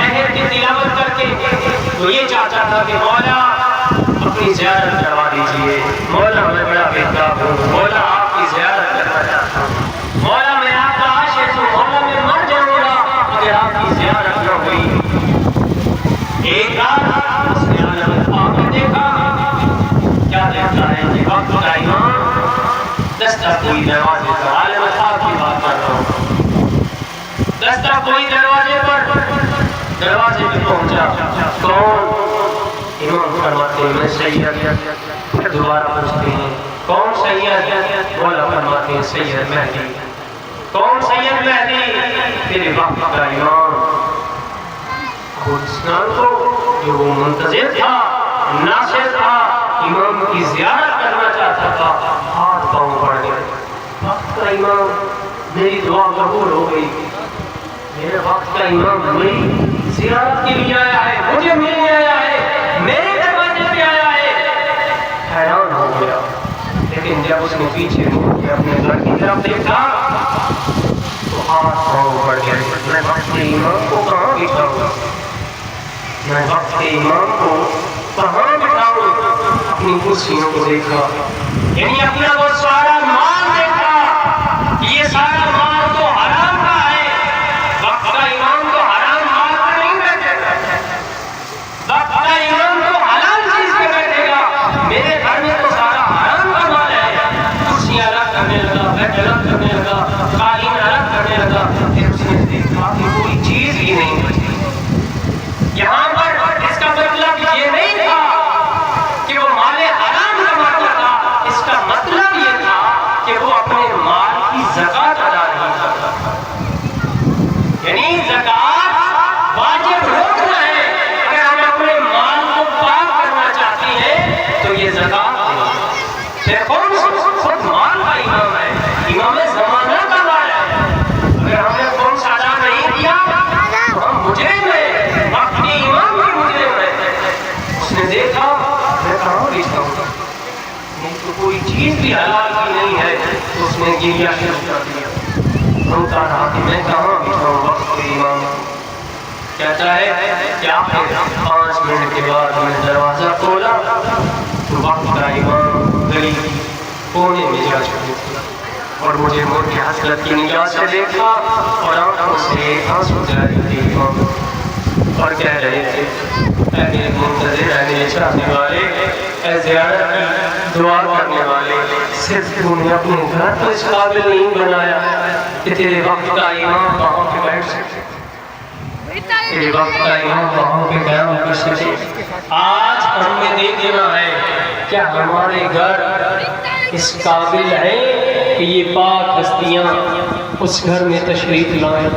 اہد کی تلاوت کر کے تو یہ چاہتا تھا کہ مولا اپنی زیارت کروا دیجئے، مولا میں بڑا بےتاب ہوں، مولا آپ کی زیارت کرنا چاہتا ہوں، مولا میں آپ کا عاشق ہوں، مولا میں مر جاؤں گا اگر آپ کی زیارت نہ ہوئی۔ ایک رات اس نے عالم پاک میں دیکھا، کیا دیکھتا ہے کہ وقت کا امام دستک ہوئی دروازے پر، عالم پاک کی بات کر رہا ہوں، دستک ہوئی دروازے پر، دروازے پہ پہنچا، کون؟ امام فرماتے ہیں میں سید، پھر دوبارہ پوچھتے ہیں کون سید؟ مولا فرماتے ہیں سید مہدی۔ کون سید مہدی؟ تیرے وقت کا امام ابو الاسنان کو جو وہ منتظر تھا، ناصر تھا، امام کی زیارت کرنا چاہتا تھا، ہاتھ پاؤں پڑ گئے، وقت کا امام میری دعا قبول ہو گئی، میرے وقت کا امام میری زیارت کے لیے آیا ہے، مجھے ملنے آیا ہے، میرے دروازے پہ آیا ہے۔ حیران ہو گیا، لیکن جب اس نے پیچھے مڑ کے اپنے گھر کی طرف دیکھا تو ہاتھ پاؤں پڑ گئے، میں وقت کے امام کو کہاں بٹھاؤں، میں وقت کے امام کو کہاں بٹھاؤں؟ اپنی کرسیوں کو دیکھا، یعنی اپنا وہ سارا مال دیکھا، یہ سارا مال تو حرام کا ہے، وقت کا امام تو حرام مال پر نہیں بیٹھے گا، وقت کا امام تو حلال چیز پہ بیٹھے گا، میرے گھر میں تو سارا حرام کا مال ہے۔ کرسیاں الگ کرنے لگا، بیڈ الگ کرنے لگا، قالین الگ کرنے لگا، پھر اس نے دیکھا کہ کوئی چیز ہی نہیں بچی۔ یہاں پر اس کا مطلب یہ نہیں تھا کہ وہ مال حرام کماتا تھا، اس کا مطلب یہ تھا کہ وہ اپنے مال کی زکوٰۃ ادا نہیں کرتا تھا، یعنی زکوٰۃ واجب روکنا ہے۔ اگر ہم اپنے مال کو پاک کرنا چاہتے ہیں تو یہ زکوٰۃ دیں۔ پھر کون خود مال کا امام ہے، امام زمانہ کا مال ہے، اگر ہم نے کون سا ادا نہیں کیا تو ہم مجرم ہیں، وقت کے امام بھی مجرم ہے۔ اس نے دیکھا میں کہاں بچھاؤں گا، نہیں تو کوئی چیز بھی حلال کی نہیں ہے، تو اس نے گریہ شروع کر دیا، روتا رہا کہ میں کہاں بچھاؤں وقت کے امام۔ کہتا ہے کیا پھر 5 منٹ کے بعد میں دروازہ کھولا تو وقت کا امام گلی کونے میں جا چکے تھے، اور مجھے مڑ کے حسرت کی نگاہ سے دیکھا اور آنکھوں سے آنسو جاری تھے امام، اور کہہ رہے تھے اے میرے منتظر، اے میرے چاہنے والے، اے زیارت کی دعا کرنے والے، صرف تو نے اپنے گھر کو اس قابل نہیں بنایا کہ تیرے وقت کا امام وہاں پہ بیٹھ سکے، تیرے وقت کا امام وہاں پہ قیام کر سکے۔ آج ہم نے دیکھنا ہے کیا ہمارے گھر اس قابل ہیں کہ یہ پاک ہستیاں اس گھر میں تشریف لائیں۔